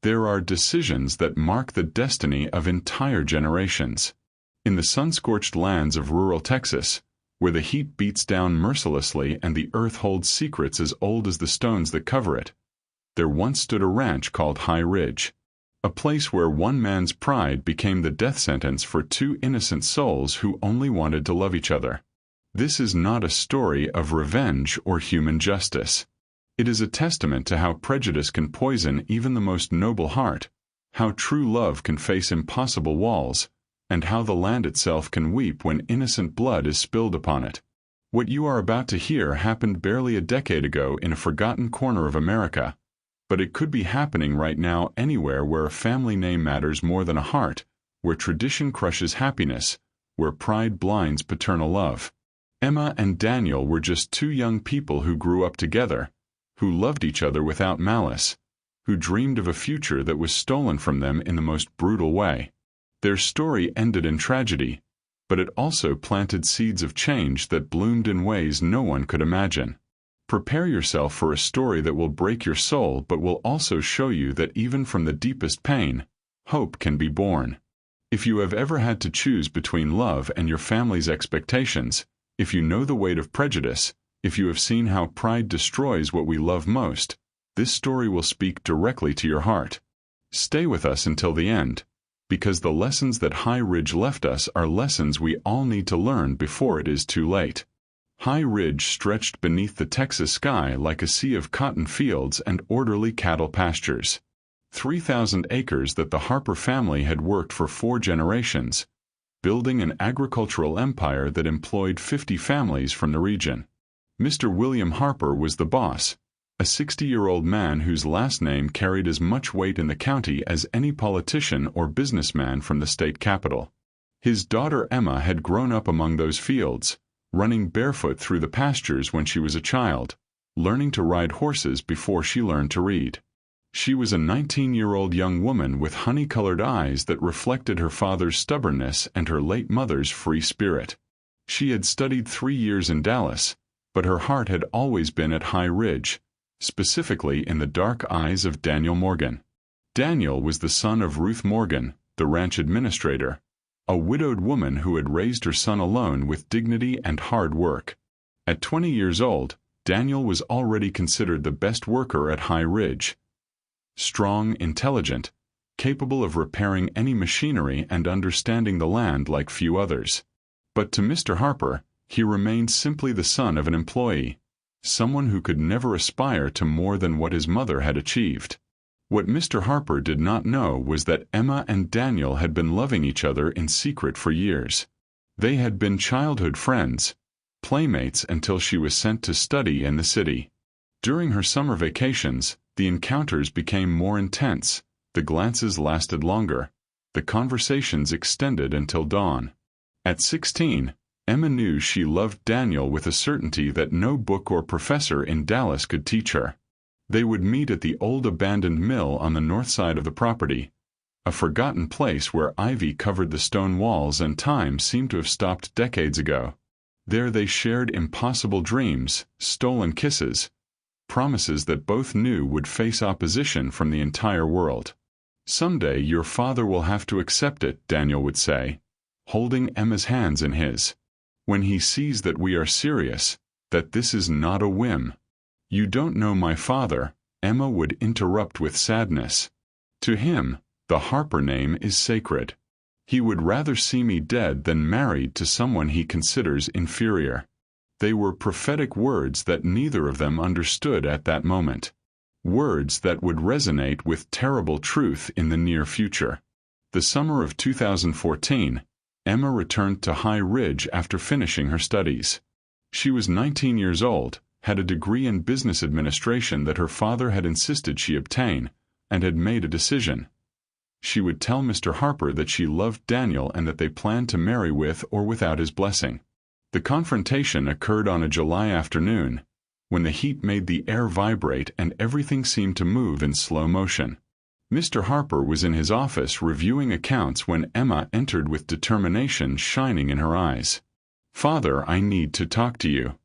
There are decisions that mark the destiny of entire generations. In the sun-scorched lands of rural Texas, where the heat beats down mercilessly and the earth holds secrets as old as the stones that cover it, there once stood a ranch called High Ridge, a place where one man's pride became the death sentence for two innocent souls who only wanted to love each other. This is not a story of revenge or human justice. It is a testament to how prejudice can poison even the most noble heart, how true love can face impossible walls, and how the land itself can weep when innocent blood is spilled upon it. What you are about to hear happened barely a decade ago in a forgotten corner of America, but it could be happening right now anywhere where a family name matters more than a heart, where tradition crushes happiness, where pride blinds paternal love. Emma and Daniel were just two young people who grew up together, who loved each other without malice, who dreamed of a future that was stolen from them in the most brutal way. Their story ended in tragedy, but it also planted seeds of change that bloomed in ways no one could imagine. Prepare yourself for a story that will break your soul but will also show you that even from the deepest pain, hope can be born. If you have ever had to choose between love and your family's expectations, if you know the weight of prejudice, if you have seen how pride destroys what we love most, this story will speak directly to your heart. Stay with us until the end, because the lessons that High Ridge left us are lessons we all need to learn before it is too late. High Ridge stretched beneath the Texas sky like a sea of cotton fields and orderly cattle pastures. 3,000 acres that the Harper family had worked for 4 generations, building an agricultural empire that employed 50 families from the region. Mr. William Harper was the boss, a 60-year-old man whose last name carried as much weight in the county as any politician or businessman from the state capital. His daughter Emma had grown up among those fields, running barefoot through the pastures when she was a child, learning to ride horses before she learned to read. She was a 19-year-old young woman with honey-colored eyes that reflected her father's stubbornness and her late mother's free spirit. She had studied 3 years in Dallas, but her heart had always been at High Ridge, specifically in the dark eyes of Daniel Morgan. Daniel was the son of Ruth Morgan, the ranch administrator, a widowed woman who had raised her son alone with dignity and hard work. At 20 years old, Daniel was already considered the best worker at High Ridge. Strong, intelligent, capable of repairing any machinery and understanding the land like few others. But to Mr. Harper, he remained simply the son of an employee, someone who could never aspire to more than what his mother had achieved. What Mr. Harper did not know was that Emma and Daniel had been loving each other in secret for years. They had been childhood friends, playmates until she was sent to study in the city. During her summer vacations, the encounters became more intense, the glances lasted longer, the conversations extended until dawn. At 16, Emma knew she loved Daniel with a certainty that no book or professor in Dallas could teach her. They would meet at the old abandoned mill on the north side of the property, a forgotten place where ivy covered the stone walls and time seemed to have stopped decades ago. There they shared impossible dreams, stolen kisses, promises that both knew would face opposition from the entire world. "Someday your father will have to accept it," Daniel would say, holding Emma's hands in his. "When he sees that we are serious, that this is not a whim." "You don't know my father," Emma would interrupt with sadness. "To him, the Harper name is sacred. He would rather see me dead than married to someone he considers inferior." They were prophetic words that neither of them understood at that moment. Words that would resonate with terrible truth in the near future. The summer of 2014, Emma returned to High Ridge after finishing her studies. She was 19 years old, had a degree in business administration that her father had insisted she obtain, and had made a decision. She would tell Mr. Harper that she loved Daniel and that they planned to marry with or without his blessing. The confrontation occurred on a July afternoon, when the heat made the air vibrate and everything seemed to move in slow motion. Mr. Harper was in his office reviewing accounts when Emma entered with determination shining in her eyes. "Father, I need to talk to you.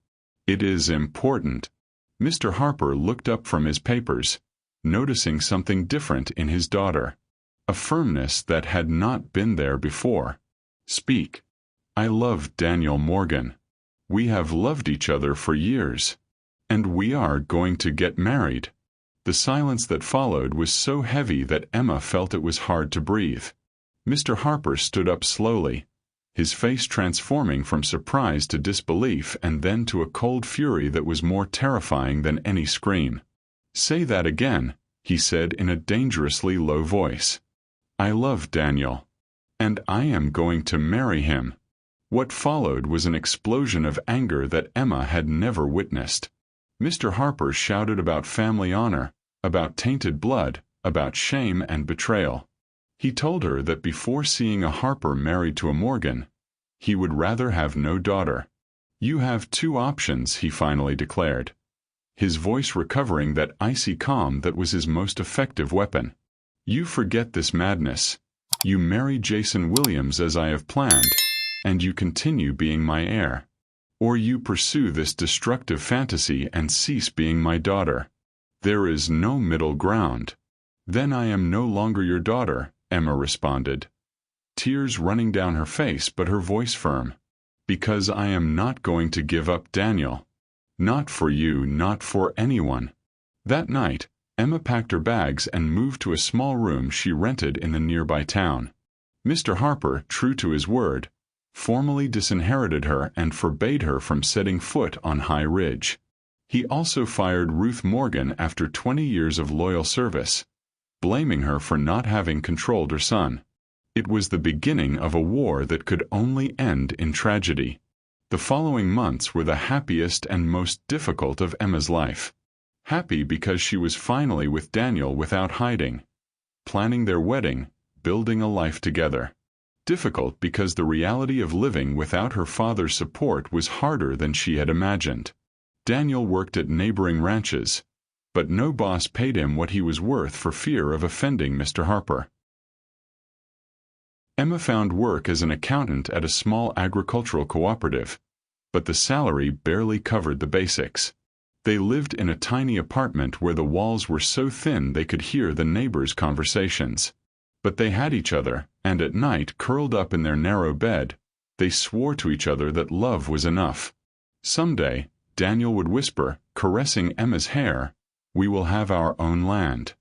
It is important." Mr. Harper looked up from his papers, noticing something different in his daughter. A firmness that had not been there before. "Speak. I love Daniel Morgan. We have loved each other for years. And we are going to get married." The silence that followed was so heavy that Emma felt it was hard to breathe. Mr. Harper stood up slowly, his face transforming from surprise to disbelief and then to a cold fury that was more terrifying than any scream. "Say that again," he said in a dangerously low voice. "I love Daniel. And I am going to marry him." What followed was an explosion of anger that Emma had never witnessed. Mr. Harper shouted about family honor, about tainted blood, about shame and betrayal. He told her that before seeing a Harper married to a Morgan, he would rather have no daughter. "You have two options," he finally declared, his voice recovering that icy calm that was his most effective weapon. "You forget this madness. You marry Jason Williams as I have planned, and you continue being my heir. Or you pursue this destructive fantasy and cease being my daughter. There is no middle ground." "Then I am no longer your daughter," Emma responded, tears running down her face but her voice firm. "Because I am not going to give up Daniel. Not for you, not for anyone." That night, Emma packed her bags and moved to a small room she rented in the nearby town. Mr. Harper, true to his word, formally disinherited her and forbade her from setting foot on High Ridge. He also fired Ruth Morgan after 20 years of loyal service, blaming her for not having controlled her son. It was the beginning of a war that could only end in tragedy. The following months were the happiest and most difficult of Emma's life. Happy because she was finally with Daniel without hiding, planning their wedding, building a life together. Difficult because the reality of living without her father's support was harder than she had imagined. Daniel worked at neighboring ranches, but no boss paid him what he was worth for fear of offending Mr. Harper. Emma found work as an accountant at a small agricultural cooperative, but the salary barely covered the basics. They lived in a tiny apartment where the walls were so thin they could hear the neighbors' conversations. But they had each other, and at night, curled up in their narrow bed, they swore to each other that love was enough. Someday, Daniel would whisper, caressing Emma's hair, "We will have our own land.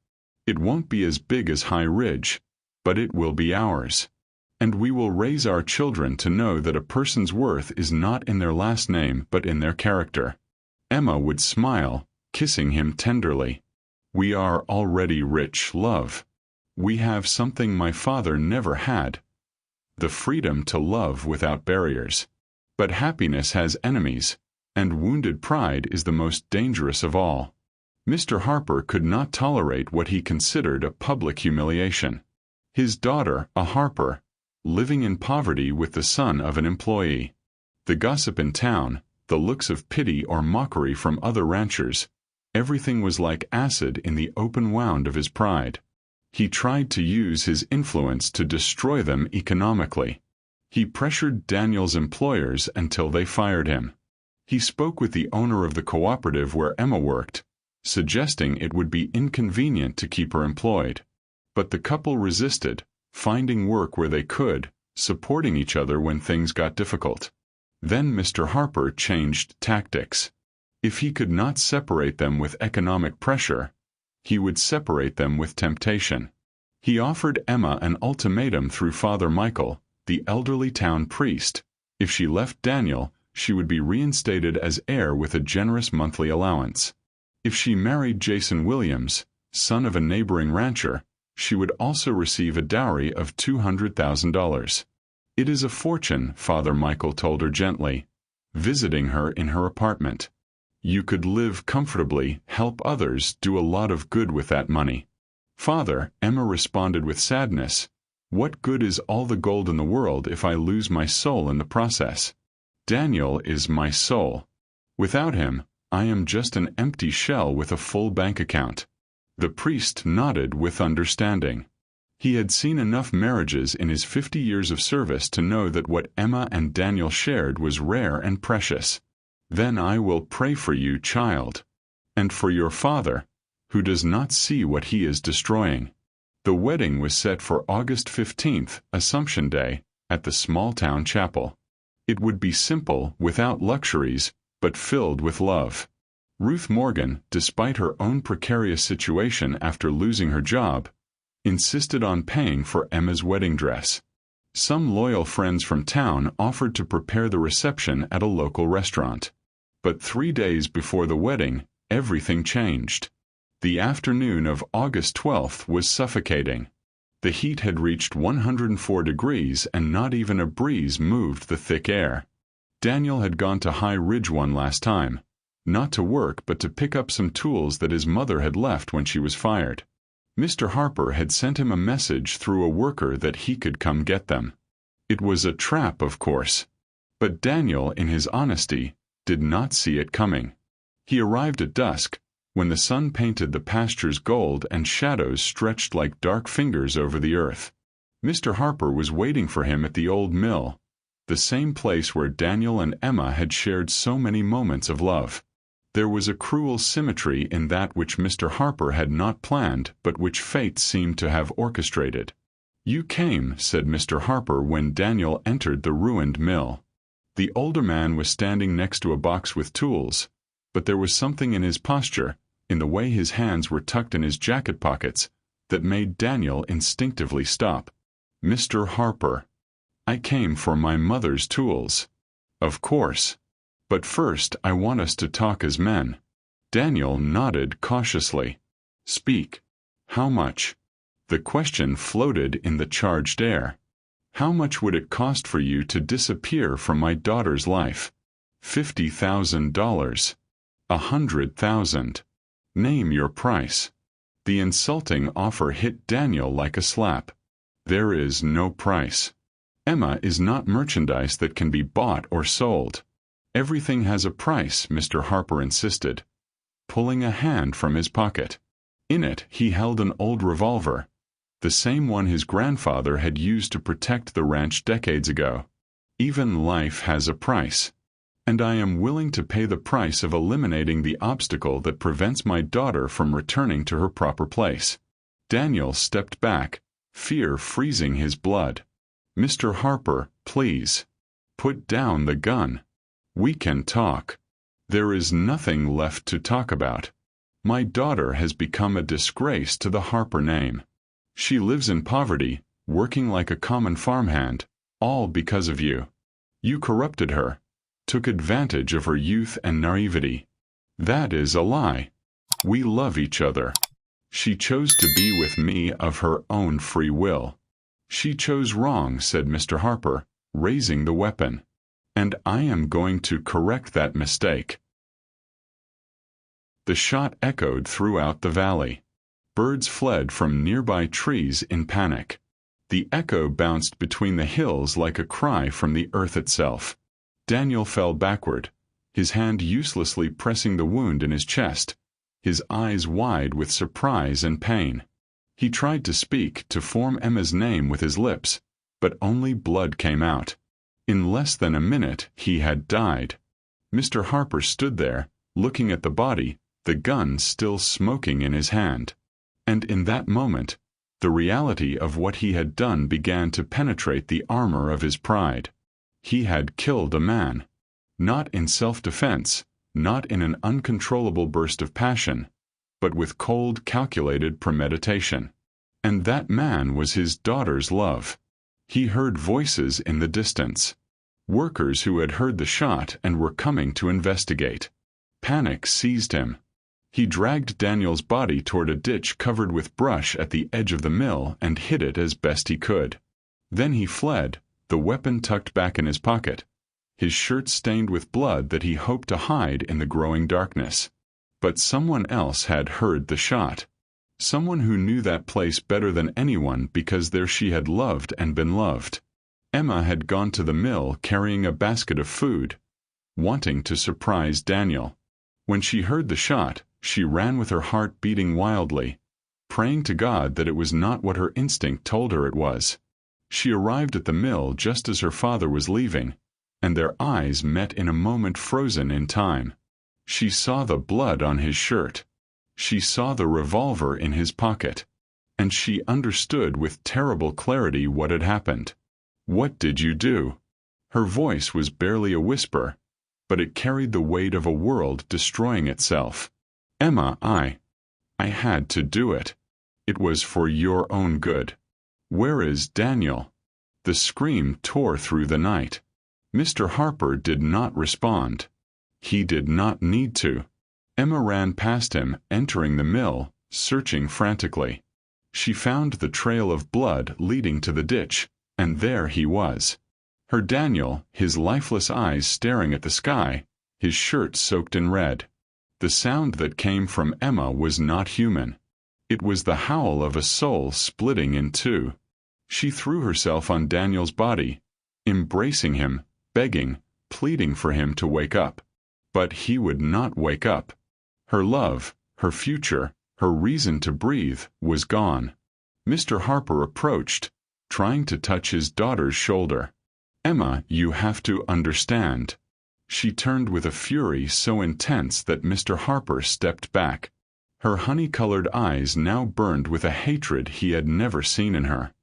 It won't be as big as High Ridge, but it will be ours. And we will raise our children to know that a person's worth is not in their last name but in their character." Emma would smile, kissing him tenderly. "We are already rich, love. We have something my father never had. The freedom to love without barriers. But happiness has enemies, and wounded pride is the most dangerous of all." Mr. Harper could not tolerate what he considered a public humiliation. His daughter, a Harper, living in poverty with the son of an employee. The gossip in town, the looks of pity or mockery from other ranchers, everything was like acid in the open wound of his pride. He tried to use his influence to destroy them economically. He pressured Daniel's employers until they fired him. He spoke with the owner of the cooperative where Emma worked, suggesting it would be inconvenient to keep her employed. But the couple resisted, finding work where they could, supporting each other when things got difficult. Then Mr. Harper changed tactics. If he could not separate them with economic pressure, he would separate them with temptation. He offered Emma an ultimatum through Father Michael, the elderly town priest. If she left Daniel, she would be reinstated as heir with a generous monthly allowance. If she married Jason Williams, son of a neighboring rancher, she would also receive a dowry of $200,000. "It is a fortune," Father Michael told her gently, visiting her in her apartment. "You could live comfortably, help others, do a lot of good with that money." "Father," Emma responded with sadness, "what good is all the gold in the world if I lose my soul in the process? Daniel is my soul. Without him, I am just an empty shell with a full bank account." The priest nodded with understanding. He had seen enough marriages in his 50 years of service to know that what Emma and Daniel shared was rare and precious. "Then I will pray for you, child. And for your father. who does not see what he is destroying. The wedding was set for August 15th, Assumption Day, at the small-town chapel. It would be simple, without luxuries, but filled with love. Ruth Morgan, despite her own precarious situation after losing her job, insisted on paying for Emma's wedding dress. Some loyal friends from town offered to prepare the reception at a local restaurant. But 3 days before the wedding, everything changed. The afternoon of August 12th was suffocating. The heat had reached 104 degrees and not even a breeze moved the thick air. Daniel had gone to High Ridge one last time, not to work but to pick up some tools that his mother had left when she was fired. Mr. Harper had sent him a message through a worker that he could come get them. It was a trap, of course. But Daniel, in his honesty, did not see it coming. He arrived at dusk, when the sun painted the pastures gold and shadows stretched like dark fingers over the earth. Mr. Harper was waiting for him at the old mill, the same place where Daniel and Emma had shared so many moments of love. There was a cruel symmetry in that which Mr. Harper had not planned but which fate seemed to have orchestrated. "You came," said Mr. Harper when Daniel entered the ruined mill. The older man was standing next to a box with tools, but there was something in his posture, in the way his hands were tucked in his jacket pockets, that made Daniel instinctively stop. "Mr. Harper, I came for my mother's tools." "Of course. But first I want us to talk as men." Daniel nodded cautiously. "Speak. How much?" The question floated in the charged air. "How much would it cost for you to disappear from my daughter's life?" $50,000. $100,000. Name your price." The insulting offer hit Daniel like a slap. "There is no price. Emma is not merchandise that can be bought or sold." "Everything has a price," Mr. Harper insisted, pulling a hand from his pocket. In it he held an old revolver, the same one his grandfather had used to protect the ranch decades ago. "Even life has a price, and I am willing to pay the price of eliminating the obstacle that prevents my daughter from returning to her proper place." Daniel stepped back, fear freezing his blood. "Mr. Harper, please. Put down the gun. We can talk. There is nothing left to talk about. My daughter has become a disgrace to the Harper name. She lives in poverty, working like a common farmhand, all because of you. You corrupted her, took advantage of her youth and naivety." "That is a lie. We love each other. She chose to be with me of her own free will." "She chose wrong," said Mr. Harper, raising the weapon. "And I am going to correct that mistake." The shot echoed throughout the valley. Birds fled from nearby trees in panic. The echo bounced between the hills like a cry from the earth itself. Daniel fell backward, his hand uselessly pressing the wound in his chest, his eyes wide with surprise and pain. He tried to speak, to form Emma's name with his lips, but only blood came out. In less than a minute he had died. Mr. Harper stood there, looking at the body, the gun still smoking in his hand. And in that moment, the reality of what he had done began to penetrate the armor of his pride. He had killed a man. Not in self-defense, not in an uncontrollable burst of passion, but with cold, calculated premeditation. And that man was his daughter's love. He heard voices in the distance. Workers who had heard the shot and were coming to investigate. Panic seized him. He dragged Daniel's body toward a ditch covered with brush at the edge of the mill and hid it as best he could. Then he fled, the weapon tucked back in his pocket, his shirt stained with blood that he hoped to hide in the growing darkness. But someone else had heard the shot. Someone who knew that place better than anyone because there she had loved and been loved. Emma had gone to the mill carrying a basket of food, wanting to surprise Daniel. When she heard the shot, she ran with her heart beating wildly, praying to God that it was not what her instinct told her it was. She arrived at the mill just as her father was leaving, and their eyes met in a moment frozen in time. She saw the blood on his shirt. She saw the revolver in his pocket, and she understood with terrible clarity what had happened. "What did you do?" Her voice was barely a whisper, but it carried the weight of a world destroying itself. "Emma, I had to do it. It was for your own good. Where is Daniel?" The scream tore through the night. Mr. Harper did not respond. He did not need to. Emma ran past him, entering the mill, searching frantically. She found the trail of blood leading to the ditch, and there he was. Her Daniel, his lifeless eyes staring at the sky, his shirt soaked in red. The sound that came from Emma was not human. It was the howl of a soul splitting in two. She threw herself on Daniel's body, embracing him, begging, pleading for him to wake up. But he would not wake up. Her love, her future, her reason to breathe, was gone. Mr. Harper approached, trying to touch his daughter's shoulder. "Emma, you have to understand." She turned with a fury so intense that Mr. Harper stepped back. Her honey-colored eyes now burned with a hatred he had never seen in her.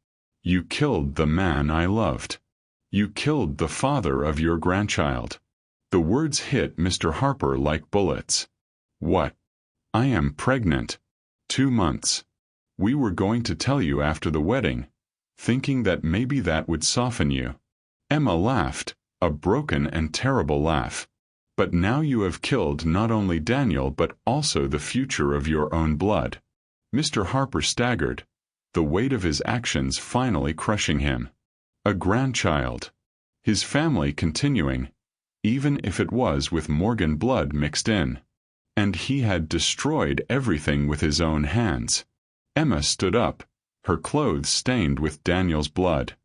"You killed the man I loved. You killed the father of your grandchild." The words hit Mr. Harper like bullets. "What? I am pregnant. 2 months. We were going to tell you after the wedding, thinking that maybe that would soften you." Emma laughed, a broken and terrible laugh. "But now you have killed not only Daniel but also the future of your own blood." Mr. Harper staggered, the weight of his actions finally crushing him. A grandchild. His family continuing, even if it was with Morgan blood mixed in. And he had destroyed everything with his own hands. Emma stood up, her clothes stained with Daniel's blood.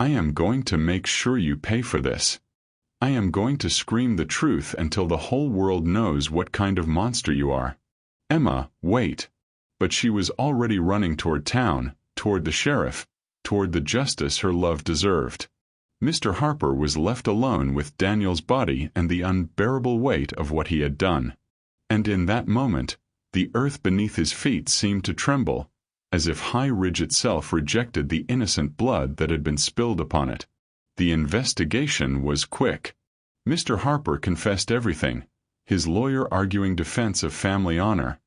"I am going to make sure you pay for this. I am going to scream the truth until the whole world knows what kind of monster you are." "Emma, wait." But she was already running toward town, toward the sheriff, toward the justice her love deserved. Mr. Harper was left alone with Daniel's body and the unbearable weight of what he had done. And in that moment, the earth beneath his feet seemed to tremble, as if High Ridge itself rejected the innocent blood that had been spilled upon it. The investigation was quick. Mr. Harper confessed everything, his lawyer arguing defense of family honor,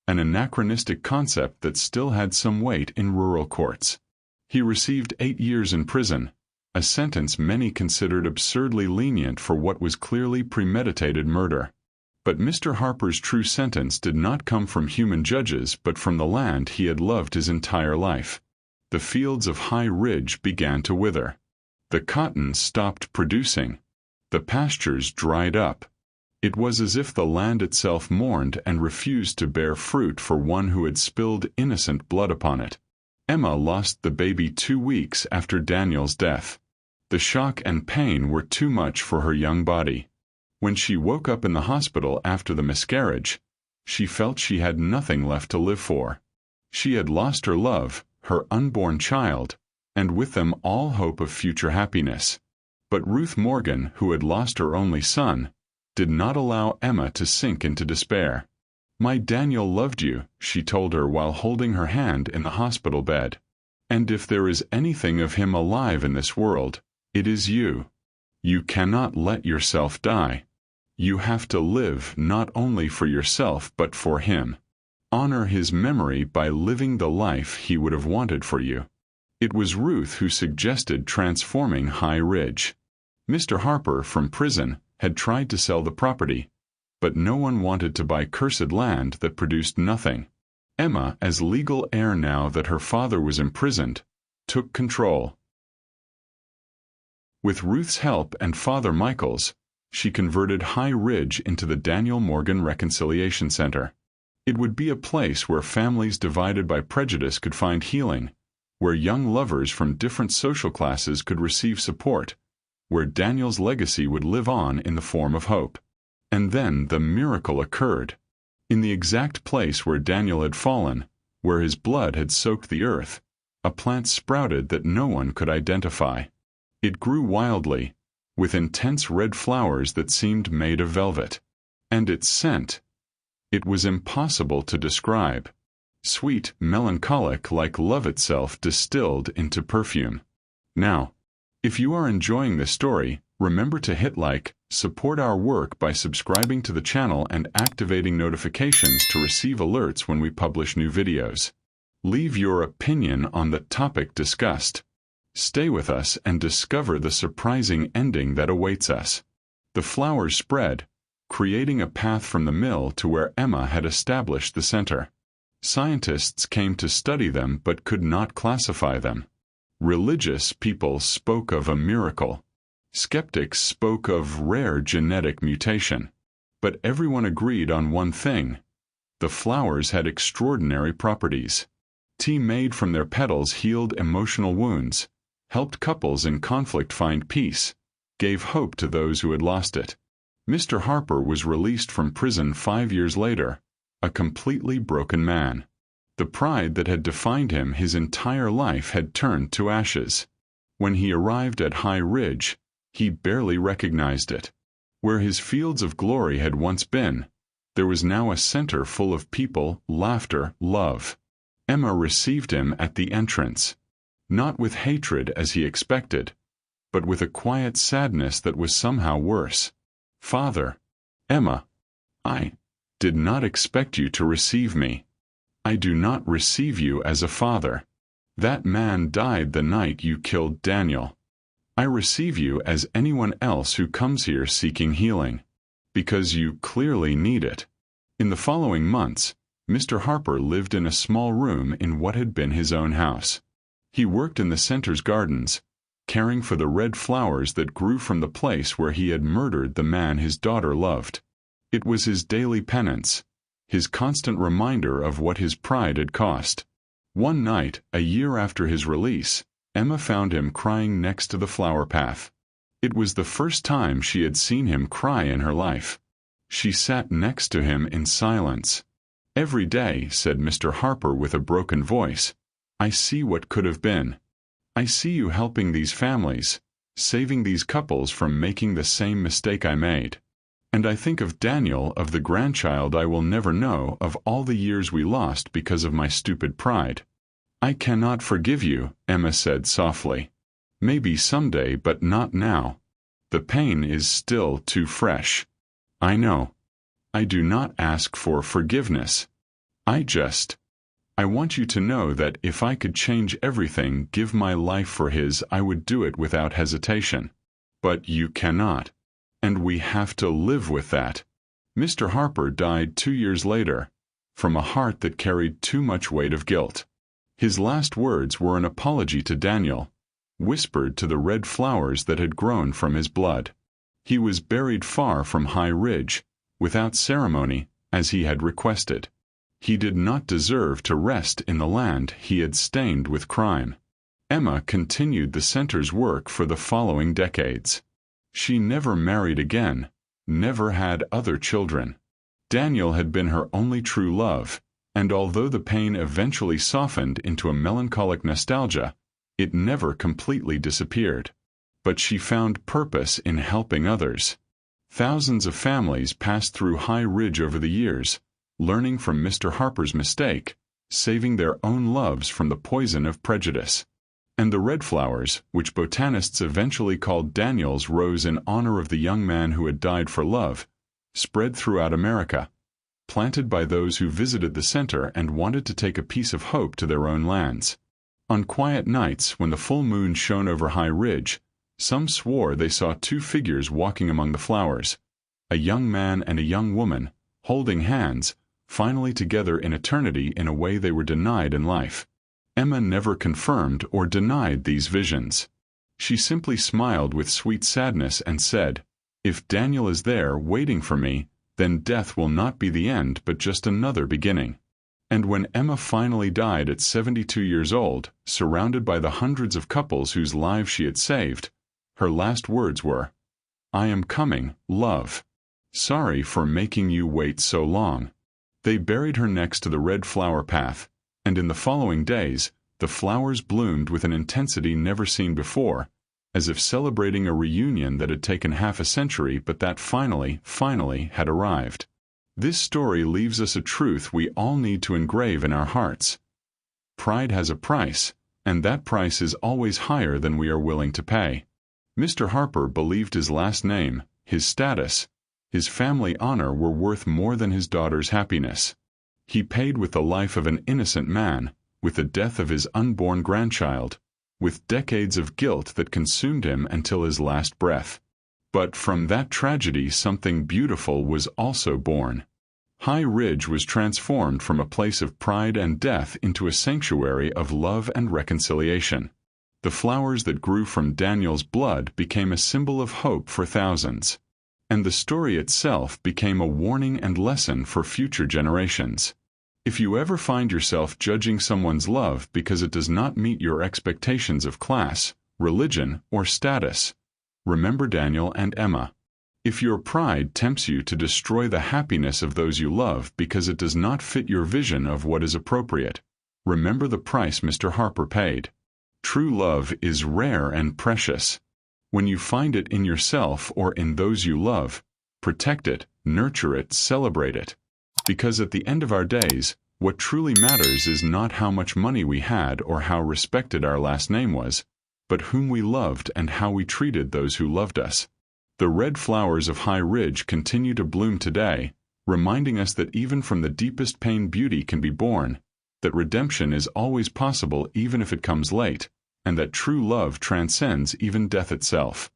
an anachronistic concept that still had some weight in rural courts. He received 8 years in prison, a sentence many considered absurdly lenient for what was clearly premeditated murder. But Mr. Harper's true sentence did not come from human judges but from the land he had loved his entire life. The fields of High Ridge began to wither. The cotton stopped producing. The pastures dried up. It was as if the land itself mourned and refused to bear fruit for one who had spilled innocent blood upon it. Emma lost the baby 2 weeks after Daniel's death. The shock and pain were too much for her young body. When she woke up in the hospital after the miscarriage, she felt she had nothing left to live for. She had lost her love, her unborn child, and with them all hope of future happiness. But Ruth Morgan, who had lost her only son, did not allow Emma to sink into despair. "My Daniel loved you," she told her while holding her hand in the hospital bed. "And if there is anything of him alive in this world, it is you. You cannot let yourself die. You have to live not only for yourself but for him. Honor his memory by living the life he would have wanted for you." It was Ruth who suggested transforming High Ridge. Mr. Harper, from prison, had tried to sell the property, but no one wanted to buy cursed land that produced nothing. Emma, as legal heir now that her father was imprisoned, took control. With Ruth's help and Father Michael's, she converted High Ridge into the Daniel Morgan Reconciliation Center. It would be a place where families divided by prejudice could find healing, where young lovers from different social classes could receive support, where Daniel's legacy would live on in the form of hope. And then the miracle occurred. In the exact place where Daniel had fallen, where his blood had soaked the earth, a plant sprouted that no one could identify. It grew wildly, with intense red flowers that seemed made of velvet. And its scent, It was impossible to describe. Sweet, melancholic like love itself distilled into perfume. Now, if you are enjoying this story, remember to hit like, support our work by subscribing to the channel and activating notifications to receive alerts when we publish new videos. Leave your opinion on the topic discussed. Stay with us and discover the surprising ending that awaits us. The flowers spread, creating a path from the mill to where Emma had established the center. Scientists came to study them but could not classify them. Religious people spoke of a miracle. Skeptics spoke of rare genetic mutation. But everyone agreed on one thing. The flowers had extraordinary properties. Tea made from their petals healed emotional wounds, helped couples in conflict find peace, gave hope to those who had lost it. Mr. Harper was released from prison 5 years later, a completely broken man. The pride that had defined him his entire life had turned to ashes. When he arrived at High Ridge, he barely recognized it. Where his fields of glory had once been, there was now a center full of people, laughter, love. Emma received him at the entrance, not with hatred as he expected, but with a quiet sadness that was somehow worse. "Father, Emma, I did not expect you to receive me. I do not receive you as a father. That man died the night you killed Daniel. I receive you as anyone else who comes here seeking healing, because you clearly need it." In the following months, Mr. Harper lived in a small room in what had been his own house. He worked in the center's gardens, caring for the red flowers that grew from the place where he had murdered the man his daughter loved. It was his daily penance, his constant reminder of what his pride had cost. One night, a year after his release, Emma found him crying next to the flower path. It was the first time she had seen him cry in her life. She sat next to him in silence. "Every day," said Mr. Harper with a broken voice, "I see what could have been. I see you helping these families, saving these couples from making the same mistake I made. And I think of Daniel, of the grandchild I will never know, of all the years we lost because of my stupid pride." "I cannot forgive you," Emma said softly. "Maybe someday, but not now. The pain is still too fresh." "I know. I do not ask for forgiveness. I want you to know that if I could change everything, give my life for his, I would do it without hesitation. But you cannot. And we have to live with that." Mr. Harper died 2 years later, from a heart that carried too much weight of guilt. His last words were an apology to Daniel, whispered to the red flowers that had grown from his blood. He was buried far from High Ridge, without ceremony, as he had requested. He did not deserve to rest in the land he had stained with crime. Emma continued the center's work for the following decades. She never married again, never had other children. Daniel had been her only true love, and although the pain eventually softened into a melancholic nostalgia, it never completely disappeared. But she found purpose in helping others. Thousands of families passed through High Ridge over the years, learning from Mr. Harper's mistake, saving their own loves from the poison of prejudice. And the red flowers, which botanists eventually called Daniel's rose in honor of the young man who had died for love, spread throughout America, planted by those who visited the center and wanted to take a piece of hope to their own lands. On quiet nights, when the full moon shone over High Ridge, some swore they saw 2 figures walking among the flowers, a young man and a young woman, holding hands, finally together in eternity in a way they were denied in life. Emma never confirmed or denied these visions. She simply smiled with sweet sadness and said, "If Daniel is there waiting for me, then death will not be the end but just another beginning." And when Emma finally died at 72 years old, surrounded by the hundreds of couples whose lives she had saved, her last words were, "I am coming, love. Sorry for making you wait so long." They buried her next to the red flower path, and in the following days, the flowers bloomed with an intensity never seen before, as if celebrating a reunion that had taken half a century but that finally had arrived. This story leaves us a truth we all need to engrave in our hearts. Pride has a price, and that price is always higher than we are willing to pay. Mr. Harper believed his last name, his status, his family honor were worth more than his daughter's happiness. He paid with the life of an innocent man, with the death of his unborn grandchild, with decades of guilt that consumed him until his last breath. But from that tragedy something beautiful was also born. High Ridge was transformed from a place of pride and death into a sanctuary of love and reconciliation. The flowers that grew from Daniel's blood became a symbol of hope for thousands. And the story itself became a warning and lesson for future generations. If you ever find yourself judging someone's love because it does not meet your expectations of class, religion, or status, remember Daniel and Emma. If your pride tempts you to destroy the happiness of those you love because it does not fit your vision of what is appropriate, remember the price Mr. Harper paid. True love is rare and precious. When you find it in yourself or in those you love, protect it, nurture it, celebrate it. Because at the end of our days, what truly matters is not how much money we had or how respected our last name was, but whom we loved and how we treated those who loved us. The red flowers of High Ridge continue to bloom today, reminding us that even from the deepest pain beauty can be born, that redemption is always possible even if it comes late, and that true love transcends even death itself.